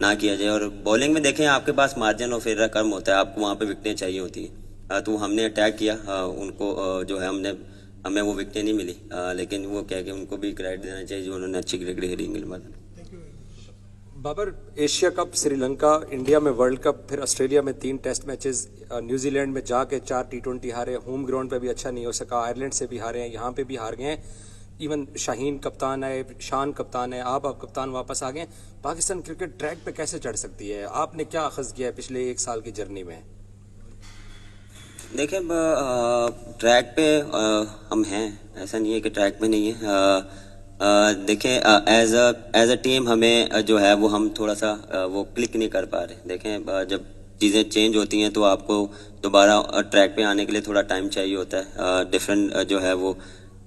ना किया जाए। और बॉलिंग में देखें आपके पास मार्जिन ऑफ एरर कम होता है, आपको वहाँ पे विकटें चाहिए होती हैं। तो हमने अटैक किया, उनको जो है हमें वो विकटें नहीं मिली, लेकिन वो कह के उनको भी क्रेडिट देना चाहिए जो उन्होंने अच्छी क्रिकेट खेली इंग्लैंड में। Babar, Asia cup, Sri Lanka, India में वर्ल्ड कप, फिर ऑस्ट्रेलिया में 3 टेस्ट मैचेस, न्यूजीलैंड में जाके 4 T20 हारे, होम ग्राउंड पे भी अच्छा नहीं हो सका, आयरलैंड से भी हारे हैं, यहाँ पे भी हार गए हैं। इवन शाहीन कप्तान है, शान कप्तान है, आप कप्तान वापस आ गए। पाकिस्तान क्रिकेट ट्रैक पे कैसे चढ़ सकती है? आपने क्या अखज़ किया है पिछले 1 साल की जर्नी में? देखिए ट्रैक पे हम हैं, ऐसा नहीं है कि ट्रैक पे नहीं है। देखें एज अ टीम हमें जो है वो हम थोड़ा सा वो क्लिक नहीं कर पा रहे। देखें जब चीज़ें चेंज होती हैं तो आपको दोबारा ट्रैक पे आने के लिए थोड़ा टाइम चाहिए होता है। डिफरेंट जो है वो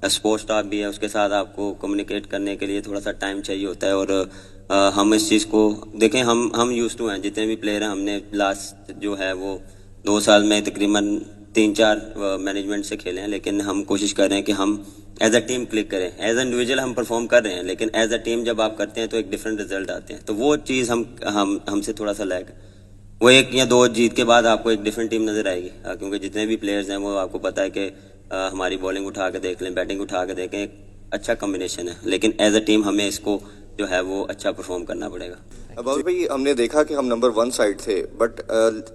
स्पोर्ट्स स्टाफ भी है, उसके साथ आपको कम्युनिकेट करने के लिए थोड़ा सा टाइम चाहिए होता है। और हम इस चीज़ को देखें, हम यूज़ टू हैं, जितने भी प्लेयर हैं हमने लास्ट जो है वो 2 साल में तकरीबन 3-4 मैनेजमेंट से खेले हैं, लेकिन हम कोशिश कर रहे हैं कि हम एज अ टीम क्लिक करें। एज अ इंडिविजुअल हम परफॉर्म कर रहे हैं, लेकिन एज अ टीम जब आप करते हैं तो एक डिफरेंट रिजल्ट आते हैं। तो वो चीज़ हमसे थोड़ा सा लैग, वो 1 या 2 जीत के बाद आपको एक डिफरेंट टीम नज़र आएगी, क्योंकि जितने भी प्लेयर्स हैं वो आपको पता है कि हमारी बॉलिंग उठा के देख लें, बैटिंग उठा के देखें, एक अच्छा कम्बिनेशन है, लेकिन एज अ टीम हमें इसको जो है वो अच्छा परफॉर्म करना पड़ेगा। अब्बास भाई, हमने देखा कि हम नंबर 1 साइड थे, बट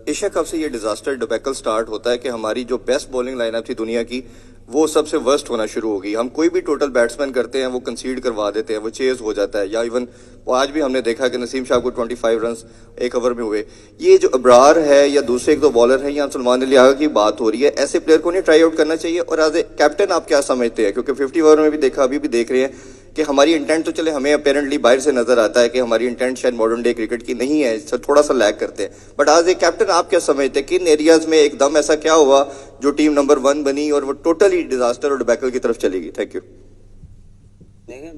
एशिया कप से ये डिजास्टर डिबैकल स्टार्ट होता है कि हमारी जो बेस्ट बॉलिंग लाइनअप थी दुनिया की, वो सबसे वर्स्ट होना शुरू हो गई। हम कोई भी टोटल बैट्समैन करते हैं वो कंसीड करवा देते हैं, वो चेज हो जाता है। या इवन वो आज भी हमने देखा कि नसीम शाह को 25 रन 1 ओवर में हुए। ये जो अब्रार है या दूसरे 1-2 बॉलर हैं या सलमान अली आगा की बात हो रही है, ऐसे प्लेयर को नहीं ट्राई आउट करना चाहिए? और एज ए कैप्टन आप क्या समझते हैं? क्योंकि 50 ओवर में भी देखा, अभी भी देख रहे हैं कि हमारी इंटेंट तो चले, हमें अपेरेंटली बाहर से नजर आता है कि हमारी इंटेंट शायद मॉडर्न डे क्रिकेट की नहीं है, थोड़ा सा लैग करते हैं। बट आज एक कैप्टन आप क्या समझते हैं, किन एरियाज में एकदम ऐसा क्या हुआ जो टीम नंबर 1 बनी और वो टोटली डिजास्टर और डिबैकल की तरफ चली गई? Thank you. देखिए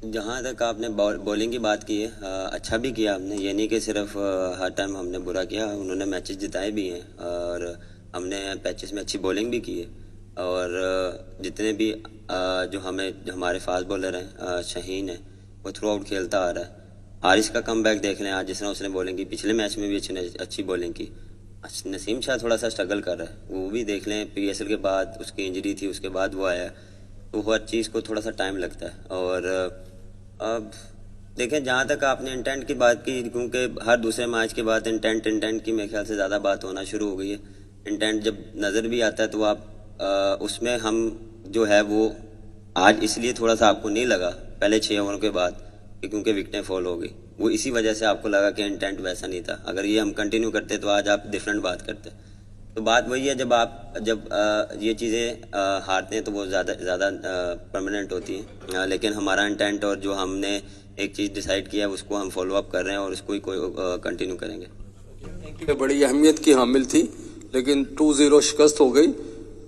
जहाँ तक आपने बॉलिंग की बात की है, अच्छा भी किया आपने, ये नहीं कि सिर्फ हर टाइम हमने बुरा किया। उन्होंने मैचेस जिताए भी हैं और हमने पैचेस में अच्छी बॉलिंग भी की है। और जितने भी जो हमारे फास्ट बॉलर हैं, शाहीन है, वो थ्रू आउट खेलता आ रहा है। हारिस का कमबैक देख लें, आज जिस तरह उसने बॉलिंग की, पिछले मैच में भी अच्छी बॉलिंग की। नसीम शाह थोड़ा सा स्ट्रगल कर रहा है, वो भी देख लें, PSL के बाद उसकी इंजरी थी, उसके बाद वो आया, तो हर चीज़ को थोड़ा सा टाइम लगता है। और अब देखें जहाँ तक आपने इंटेंट की बात की, क्योंकि हर दूसरे मैच के बाद इंटेंट की मेरे ख्याल से ज़्यादा बात होना शुरू हो गई है। इंटेंट जब नज़र भी आता है तो आप उसमें हम जो है वो आज इसलिए थोड़ा सा आपको नहीं लगा पहले 6 ओवर के बाद, क्योंकि विकटें फॉल हो गई, वो इसी वजह से आपको लगा कि इंटेंट वैसा नहीं था। अगर ये हम कंटिन्यू करते तो आज आप डिफरेंट बात करते। तो बात वही है, जब ये चीज़ें हारते हैं तो वो ज़्यादा परमानेंट होती हैं, लेकिन हमारा इंटेंट और जो हमने एक चीज़ डिसाइड किया है उसको हम फॉलो अप कर रहे हैं और उसको ही कंटिन्यू करेंगे। बड़ी अहमियत की हामिल थी, लेकिन 2-0 शिकस्त हो गई।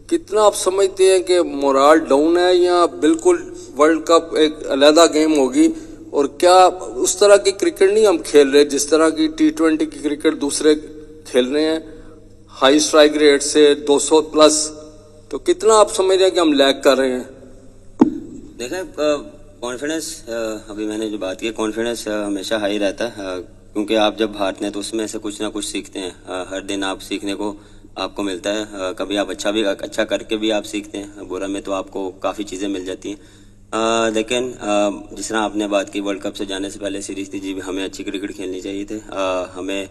कितना आप समझते हैं कि मोराल डाउन है या बिल्कुल वर्ल्ड कप एक अलहदा गेम होगी? और क्या उस तरह की क्रिकेट नहीं हम खेल रहे जिस तरह की T20 की क्रिकेट दूसरे खेल रहे हैं, हाई स्ट्राइक रेट से 200 प्लस? तो कितना आप समझ रहे हैं कि हम लैग कर रहे हैं? देखें कॉन्फिडेंस, अभी मैंने जो बात की, कॉन्फिडेंस हमेशा हाई रहता है, क्योंकि आप जब हारते हैं तो उसमें से कुछ ना कुछ सीखते हैं। हर दिन आप सीखने को आपको मिलता है, कभी आप अच्छा करके भी आप सीखते हैं, बुरा में तो आपको काफ़ी चीज़ें मिल जाती हैं। लेकिन जिस तरह आपने बात की, वर्ल्ड कप से जाने से पहले सीरीज थी जी, हमें अच्छी क्रिकेट खेलनी चाहिए थी। हमें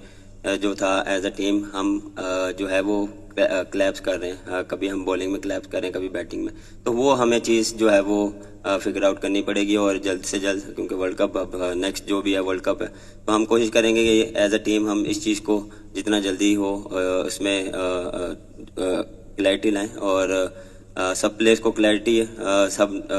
जो था एज अ टीम हम जो है वो क्लैप्स कर रहे हैं, कभी हम बॉलिंग में क्लैप्स कर रहे हैं, कभी बैटिंग में, तो वो हमें चीज़ जो है वो फिगर आउट करनी पड़ेगी और जल्द से जल्द, क्योंकि वर्ल्ड कप अब नेक्स्ट जो भी है वर्ल्ड कप है, तो हम कोशिश करेंगे कि एज अ टीम हम इस चीज़ को जितना जल्दी हो उसमें क्लैरिटी लाएं। और सब प्लेयर्स को क्लैरिटी है,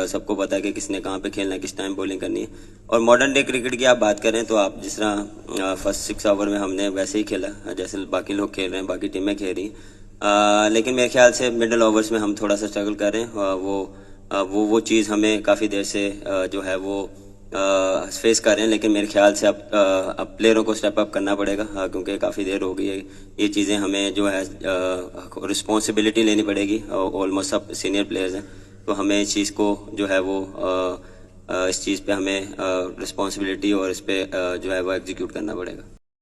सबको पता है कि किसने कहाँ पे खेलना है, किस टाइम बॉलिंग करनी है। और मॉडर्न डे क्रिकेट की आप बात करें तो आप जिस तरह फर्स्ट 6 ओवर में हमने वैसे ही खेला जैसे बाकी लोग खेल रहे हैं, बाकी टीमें खेल रही हैं, लेकिन मेरे ख्याल से मिडल ओवर्स में हम थोड़ा सा स्ट्रगल कर रहे हैं। वो चीज़ हमें काफ़ी देर से जो है वो फेस कर रहे हैं, लेकिन मेरे ख्याल से अब प्लेयरों को स्टेप अप करना पड़ेगा, क्योंकि काफ़ी देर हो गई है। ये चीज़ें हमें जो है रिस्पॉन्सिबिलिटी लेनी पड़ेगी, ऑलमोस्ट सब सीनियर प्लेयर्स हैं, तो हमें इस चीज़ को जो है वो इस चीज़ पे हमें रिस्पॉन्सिबिलिटी और इस पे जो है वो एग्जीक्यूट करना पड़ेगा।